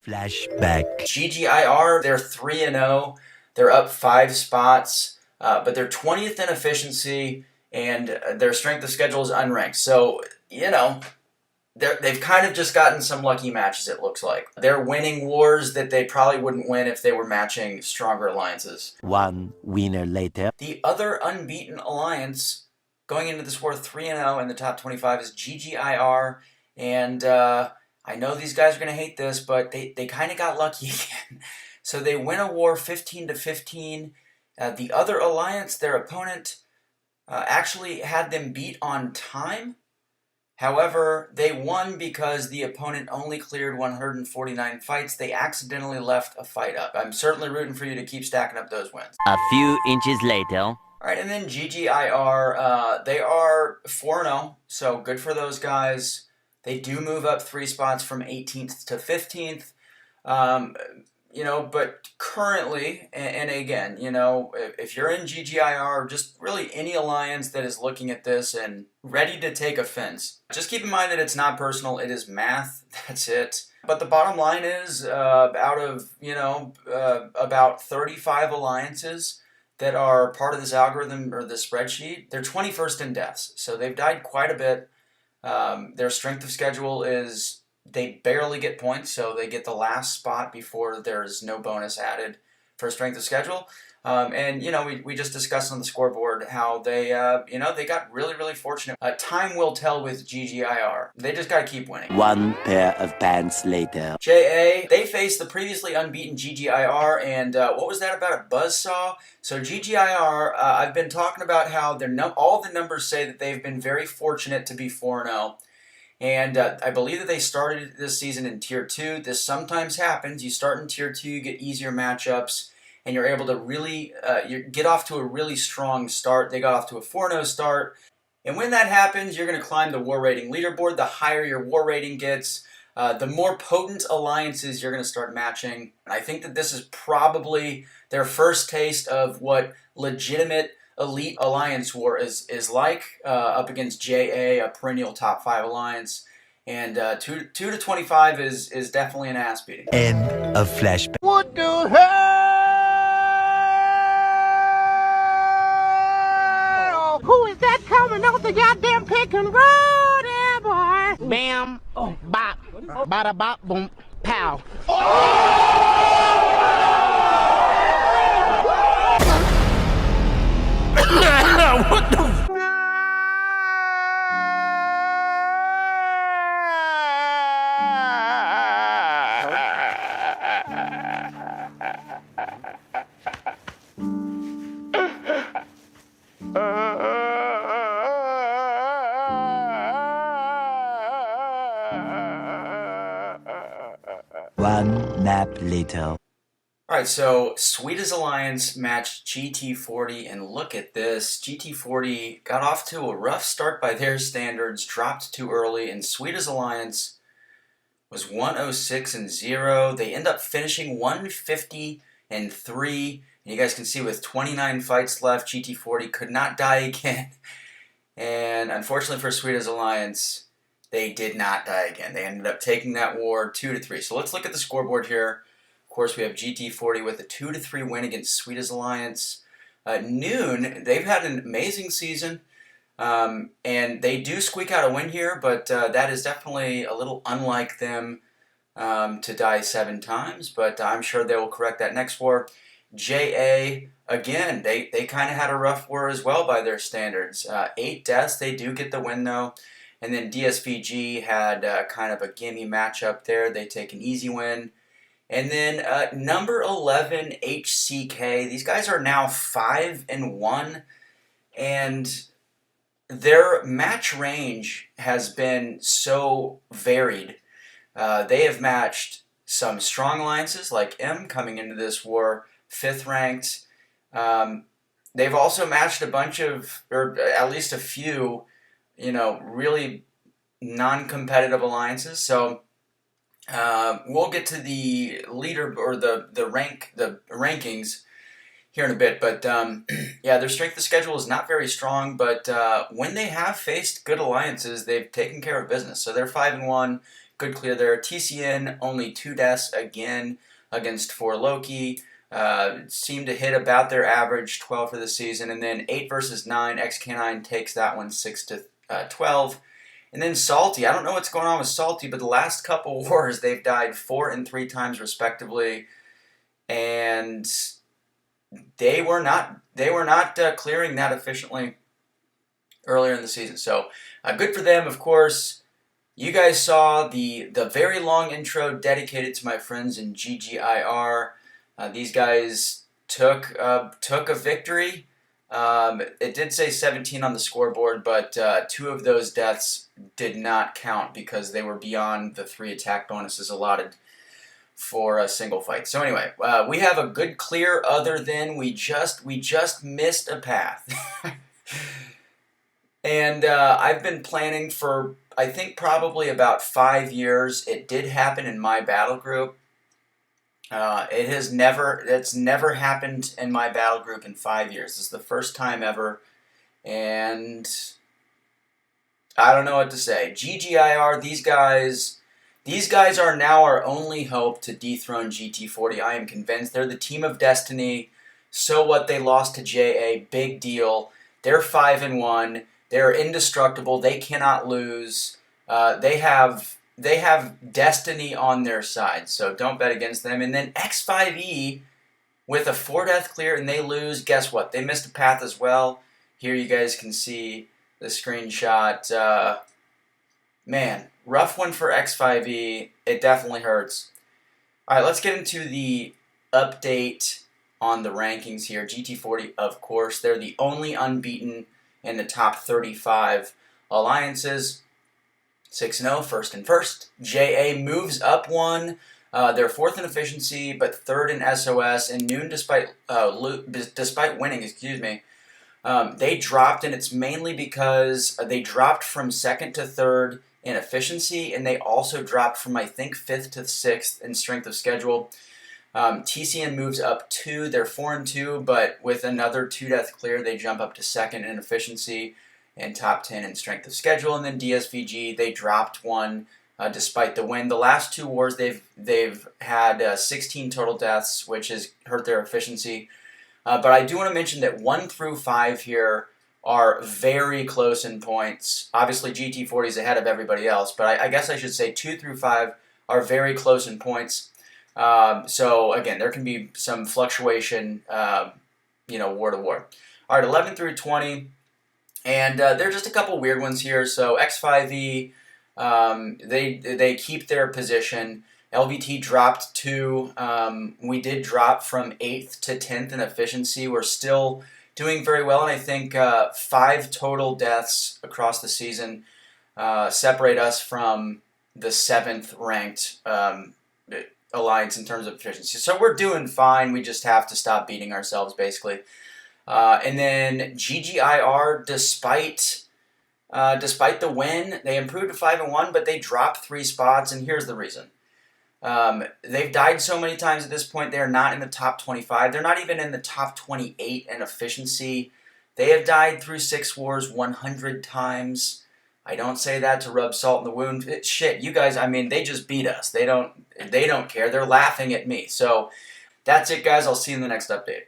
Flashback. GGIR, they're 3-0. They're up 5 spots, but they're 20th in efficiency, and their strength of schedule is unranked. So, you know, they've kind of just gotten some lucky matches, it looks like. They're winning wars that they probably wouldn't win if they were matching stronger alliances. One winner later. The other unbeaten alliance going into this war 3-0 in the top 25 is GGIR, and I know these guys are going to hate this, but they kind of got lucky again. So they win a war 15-15. The other alliance, their opponent, actually had them beat on time. However, they won because the opponent only cleared 149 fights. They accidentally left a fight up. I'm certainly rooting for you to keep stacking up those wins. A few inches later. All right, and then GGIR, they are 4-0, so good for those guys. They do move up 3 spots from 18th to 15th. You know, but currently, and again, you know, if you're in GGIR, just really any alliance that is looking at this and ready to take offense, just keep in mind that it's not personal, it is math, that's it. But the bottom line is, out of, you know, about 35 alliances that are part of this algorithm or this spreadsheet, they're 21st in deaths, so they've died quite a bit. Their strength of schedule is, they barely get points, so they get the last spot before there's no bonus added for strength of schedule. And, you know, we just discussed on the scoreboard how they, you know, they got really, really fortunate. Time will tell with GGIR. They just got to keep winning. One pair of pants later. JA, they faced the previously unbeaten GGIR, and what was that about a buzzsaw? So GGIR, I've been talking about how all the numbers say that they've been very fortunate to be 4-0. And I believe that they started this season in Tier 2. This sometimes happens. You start in Tier 2, you get easier matchups, and you're able to really you get off to a really strong start. They got off to a 4-0 start. And when that happens, you're going to climb the war rating leaderboard. The higher your war rating gets, the more potent alliances you're going to start matching. And I think that this is probably their first taste of what legitimate elite alliance war is like, up against JA, a perennial top 5 alliance, and 2-25 is definitely an ass beating. End of flashback. What the hell? Who is that coming off the goddamn pick and roll there, boy? Bam, bop, bada bop, boom, pow. What the f- One nap later. Alright, so Sweetest Alliance matched GT40, and look at this. GT40 got off to a rough start by their standards, dropped too early, and Sweetest Alliance was 106-0. They end up finishing 150-3. And you guys can see with 29 fights left, GT40 could not die again. And unfortunately for Sweetest Alliance, they did not die again. They ended up taking that war 2-3. So let's look at the scoreboard here. Of course, we have GT40 with a 2-3 win against Sweetest Alliance. Noon, they've had an amazing season, and they do squeak out a win here, but that is definitely a little unlike them to die 7 times, but I'm sure they will correct that next war. JA, again, they kind of had a rough war as well by their standards. 8 deaths, they do get the win though. And then DSVG had kind of a gimme matchup there. They take an easy win. And then number 11, HCK. These guys are now 5-1, and their match range has been so varied. They have matched some strong alliances like M coming into this war, 5th ranked. They've also matched a bunch of, or at least a few, you know, really non-competitive alliances. So we'll get to the leader or the rankings here in a bit, but yeah, their strength of schedule is not very strong, but when they have faced good alliances, they've taken care of business. So they're 5-1, good clear there. TCN, only 2 deaths again against 4 Loki. Seemed to hit about their average, 12 for the season. And then 8 versus 9, XK9 takes that one 6-12. And then Salty, I don't know what's going on with Salty, but the last couple wars, they've died 4 and 3 times respectively. And they were not clearing that efficiently earlier in the season. So good for them, of course. You guys saw the very long intro dedicated to my friends in GGIR. These guys took a victory. It did say 17 on the scoreboard, but 2 of those deaths did not count because they were beyond the 3 attack bonuses allotted for a single fight. So anyway, we have a good clear, other than we just missed a path. And I've been planning for, I think, probably about 5 years. It did happen in my battle group. It's never happened in my battle group in 5 years. This is the first time ever, and I don't know what to say. GGIR, these guys are now our only hope to dethrone GT40. I am convinced they're the team of destiny. So what? They lost to JA, big deal. They're 5-1. They're indestructible. They cannot lose. They have destiny on their side, so don't bet against them. And then X5E with a 4-death clear, and they lose. Guess what? They missed a path as well. Here you guys can see the screenshot. Man, rough one for X5E. It definitely hurts. All right, let's get into the update on the rankings here. GT40, of course, they're the only unbeaten in the top 35 alliances. 6-0, first and first. JA moves up 1. They're 4th in efficiency, but 3rd in SOS. And Noon, despite winning, they dropped, and it's mainly because they dropped from 2nd to 3rd in efficiency, and they also dropped from, I think, 5th to 6th in strength of schedule. TCN moves up 2. They're 4-2, but with another 2-death clear, they jump up to 2nd in efficiency and top 10 in strength of schedule. And then DSVG, they dropped 1 despite the win. The last 2 wars, they've had 16 total deaths, which has hurt their efficiency. But I do want to mention that 1 through 5 here are very close in points. Obviously, GT40 is ahead of everybody else, but I guess I should say 2 through 5 are very close in points. So again, there can be some fluctuation, war to war. All right, 11 through 20. And there are just a couple weird ones here. So X5E, they keep their position. LVT dropped 2. We did drop from 8th to 10th in efficiency. We're still doing very well, and I think 5 total deaths across the season separate us from the 7th ranked alliance in terms of efficiency. So we're doing fine. We just have to stop beating ourselves, basically. And then GGIR, despite the win, they improved to 5-1, but they dropped 3 spots, and here's the reason. They've died so many times at this point, they're not in the top 25. They're not even in the top 28 in efficiency. They have died through 6 wars 100 times. I don't say that to rub salt in the wound. Shit, you guys, they just beat us. They don't care. They're laughing at me. So that's it, guys. I'll see you in the next update.